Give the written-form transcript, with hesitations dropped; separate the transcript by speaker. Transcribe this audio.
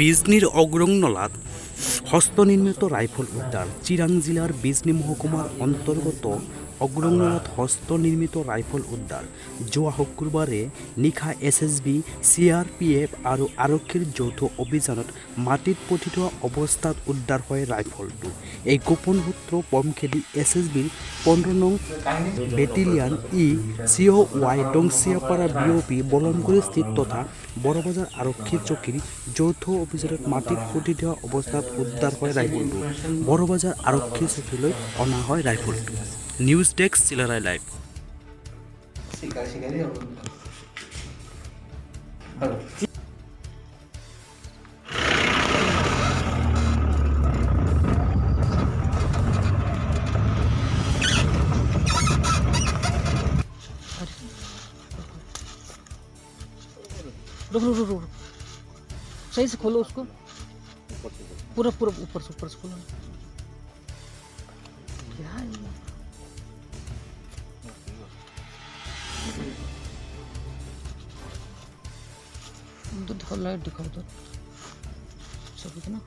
Speaker 1: বিজনির অগ্রংনলাত হস্তনির্মিত rifle উদ্ধার। চিরাং জেলার বিজনি মহকুমার অন্তর্গত অগ্রংনলাত হস্তনির্মিত রাইফল উদ্ধাৰ। যোৱা শুক্ৰবাৰে নিশা SSB, CRPF আৰু আৰক্ষীৰ যৌথ অভিযানত মাটিত পুতি থোৱা অৱস্থাত উদ্ধাৰ হয় ৰাইফলটো। এই গোপন সূত্ৰ পমখেদি SSBৰ 15 নং বেটেলিয়ান E-COY ডংচিয়াপাৰা BOP বলমগুৰি স্থিত তথা বড়বাজাৰ আৰক্ষী চকীৰ যৌথ অভিযানত মাটিত পুতি থোৱা অৱস্থাত উদ্ধাৰ হয় ৰাইফলটো। বড়বাজাৰ আৰক্ষী চকীলৈ অনা হয় ৰাইফলটো। News desk Chilarai live.
Speaker 2: रुक रुक रुक रुक सही से खोलो उसको पूरा पूरा ऊपर से खोलो क्या है ये? उधर लाइट दिखाओ तो सब इतना